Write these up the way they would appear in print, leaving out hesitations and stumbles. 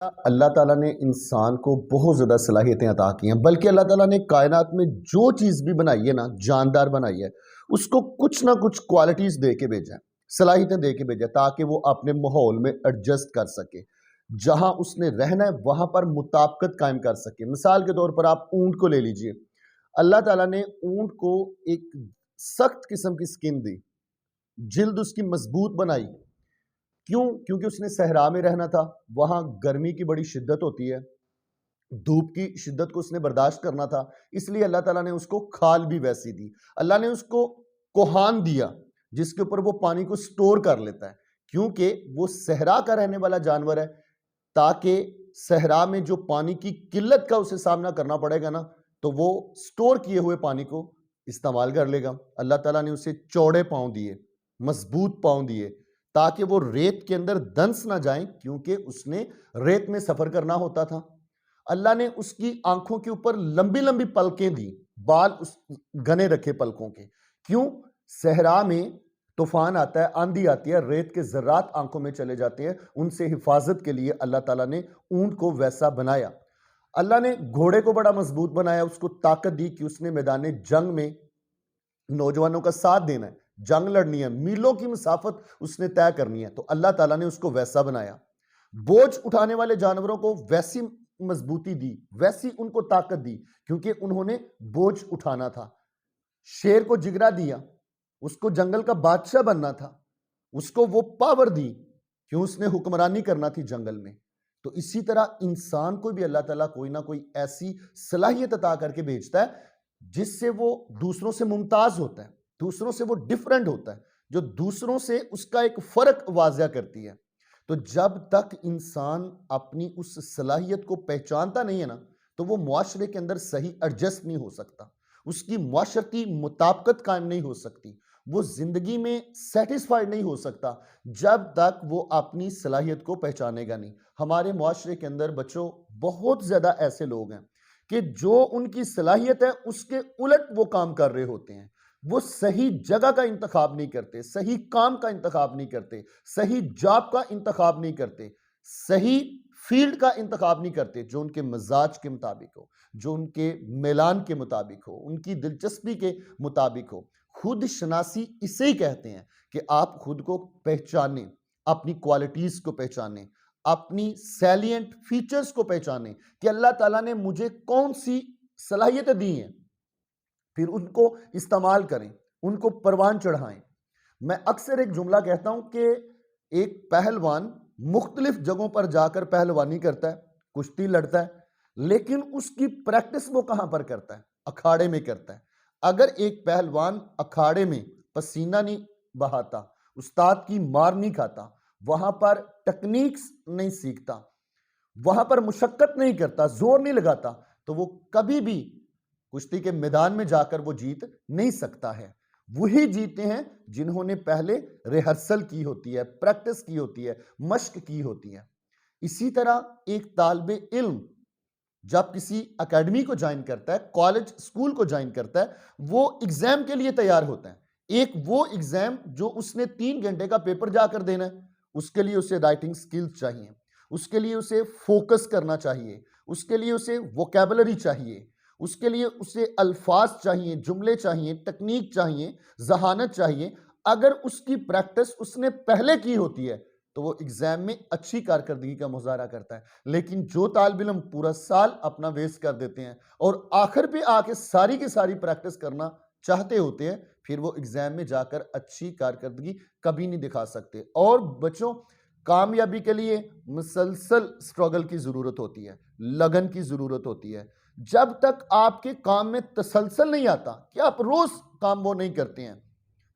अल्लाह ताला ने इंसान को बहुत ज़्यादा सलाहियतें अता की हैं, बल्कि अल्लाह ताला ने कायनात में जो चीज़ भी बनाई है ना, जानदार बनाई है, उसको कुछ ना कुछ क्वालिटीज़ दे के भेजा है, सलाहियतें दे के भेजा है, ताकि वो अपने माहौल में एडजस्ट कर सके। जहाँ उसने रहना है वहाँ पर मुताबिकत कायम कर सके। मिसाल के तौर पर आप ऊँट को ले लीजिए। अल्लाह ताला ने ऊँट को एक सख्त किस्म की स्किन दी, जिल्द उसकी मजबूत बनाई। क्यों? क्योंकि उसने सहरा में रहना था, वहां गर्मी की बड़ी शिद्दत होती है, धूप की शिद्दत को उसने बर्दाश्त करना था, इसलिए अल्लाह ताला ने उसको खाल भी वैसी दी। अल्लाह ने उसको कोहान दिया, जिसके ऊपर वो पानी को स्टोर कर लेता है, क्योंकि वो सहरा का रहने वाला जानवर है, ताकि सहरा में जो पानी की किल्लत का उसे सामना करना पड़ेगा ना, तो वो स्टोर किए हुए पानी को इस्तेमाल कर लेगा। अल्लाह ताला ने उसे चौड़े पांव दिए, मजबूत पांव दिए, ताकि वो रेत के अंदर दंस ना जाए, क्योंकि उसने रेत में सफर करना होता था। अल्लाह ने उसकी आंखों के ऊपर लंबी लंबी पलकें दी, बाल उस घने रखे पलकों के। क्यों? सहरा में तूफान आता है, आंधी आती है, रेत के जर्रात आंखों में चले जाते हैं, उनसे हिफाजत के लिए अल्लाह ताला ने ऊंट को वैसा बनाया। अल्लाह ने घोड़े को बड़ा मजबूत बनाया, उसको ताकत दी कि उसने मैदान जंग में नौजवानों का साथ देना है, जंग लड़नी है, मीलों की मुसाफत उसने तय करनी है, तो अल्लाह ताला ने उसको वैसा बनाया। बोझ उठाने वाले जानवरों को वैसी मजबूती दी, वैसी उनको ताकत दी, क्योंकि उन्होंने बोझ उठाना था। शेर को जिगरा दिया, उसको जंगल का बादशाह बनना था, उसको वो पावर दी, क्यों? उसने हुक्मरानी करना थी जंगल में। तो इसी तरह इंसान को भी अल्लाह ताला कोई ना कोई ऐसी सलाहियत अता करके भेजता है, जिससे वो दूसरों से मुमताज होता है, दूसरों से वो डिफरेंट होता है, जो दूसरों से उसका एक फर्क वाजिया करती है। तो जब तक इंसान अपनी उस सलाहियत को पहचानता नहीं है ना, तो वो मुआशरे के अंदर सही एडजस्ट नहीं हो सकता, उसकी मुआशरती मुताबिकत कायम नहीं हो सकती, वो जिंदगी में सेटिस्फाइड नहीं हो सकता, जब तक वो अपनी सलाहियत को पहचानेगा नहीं। हमारे मुआशरे के अंदर बच्चों बहुत ज्यादा ऐसे लोग हैं कि जो उनकी सलाहियत है उसके उलट वो काम कर रहे होते हैं। वो सही जगह का इंतखाब नहीं करते, सही काम का इंतखाब नहीं करते, सही जॉब का इंतखाब नहीं करते, सही फील्ड का इंतखाब नहीं करते जो उनके मजाज के मुताबिक हो, जो उनके मेलान के मुताबिक हो, उनकी दिलचस्पी के मुताबिक हो। खुद शनासी इसे ही कहते हैं कि आप खुद को पहचानें, अपनी क्वालिटीज को पहचानें, अपनी सैलिएंट फीचर्स को पहचानें कि अल्लाह ताला ने मुझे कौन सी सलाहियतें दी हैं, फिर उनको इस्तेमाल करें, उनको परवान चढ़ाएं। मैं अक्सर एक जुमला कहता हूं कि एक पहलवान मुख्तलिफ जगहों पर जाकर पहलवानी करता है, कुश्ती लड़ता है, लेकिन उसकी प्रैक्टिस वो कहां पर करता है? अखाड़े में करता है। अगर एक पहलवान अखाड़े में पसीना नहीं बहाता, उस्ताद की मार नहीं खाता, वहां पर टेक्निक्स नहीं सीखता, वहां पर मुशक्कत नहीं करता, जोर नहीं लगाता, तो वो कभी भी कुश्ती के मैदान में जाकर वो जीत नहीं सकता है। वही जीते हैं जिन्होंने पहले रिहर्सल की होती है, प्रैक्टिस की होती है, मश्क की होती है। इसी तरह एक तालिबे इल्म जब किसी एकेडमी को ज्वाइन करता है, कॉलेज स्कूल को ज्वाइन करता है, वो एग्जाम के लिए तैयार होता है। एक वो एग्जाम जो उसने 3 घंटे का पेपर जाकर देना है, उसके लिए उसे राइटिंग स्किल्स चाहिए, उसके लिए उसे फोकस करना चाहिए, उसके लिए उसे वोकैबुलरी चाहिए, उसके लिए उसे अल्फाज चाहिए, जुमले चाहिए, टेक्निक चाहिए, जहानत चाहिए। अगर उसकी प्रैक्टिस उसने पहले की होती है तो वो एग्जाम में अच्छी कारकर्दगी का मुजाहरा करता है। लेकिन जो तालिब इल्म पूरा साल अपना वेस्ट कर देते हैं और आखिर पे आके सारी की सारी प्रैक्टिस करना चाहते होते हैं, फिर वो एग्जाम में जाकर अच्छी कारकर्दगी कभी नहीं दिखा सकते। और बच्चों, कामयाबी के लिए मुसलसल स्ट्रगल की जरूरत होती है, लगन की जरूरत होती है। जब तक आपके काम में तसलसल नहीं आता कि आप रोज काम वो नहीं करते हैं,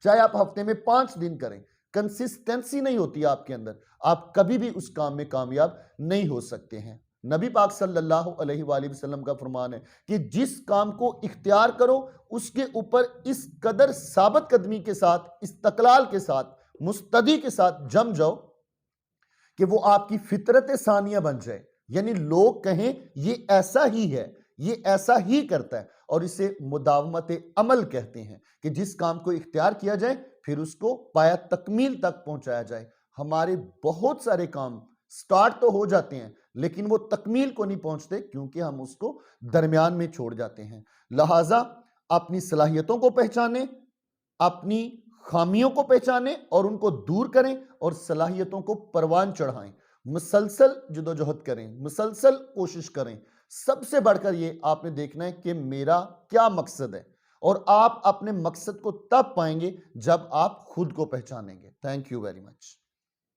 चाहे आप हफ्ते में 5 दिन करें, कंसिस्टेंसी नहीं होती आपके अंदर, आप कभी भी उस काम में कामयाब नहीं हो सकते हैं। नबी पाक सल्लल्लाहु अलैहि वसल्लम का फरमान है कि जिस काम को इख्तियार करो उसके ऊपर इस कदर साबित कदमी के साथ, इस्तकलाल के साथ, मुस्तदी के साथ जम जाओ कि वो आपकी फितरत सानिया बन जाए, यानी लोग कहें ये ऐसा ही है, ये ऐसा ही करता है। और इसे मुदावमत अमल कहते हैं कि जिस काम को इख्तियार किया जाए फिर उसको पाया तकमील तक पहुंचाया जाए। हमारे बहुत सारे काम स्टार्ट तो हो जाते हैं लेकिन वो तकमील को नहीं पहुंचते क्योंकि हम उसको दरमियान में छोड़ जाते हैं। लिहाजा अपनी सलाहियतों को पहचानें, अपनी खामियों को पहचानें और उनको दूर करें और सलाहियतों को परवान चढ़ाएं। मुसलसल जदोजहद करें, मुसलसल कोशिश करें। सबसे बढ़कर ये आपने देखना है कि मेरा क्या मकसद है, और आप अपने मकसद को तब पाएंगे जब आप खुद को पहचानेंगे। Thank you very much.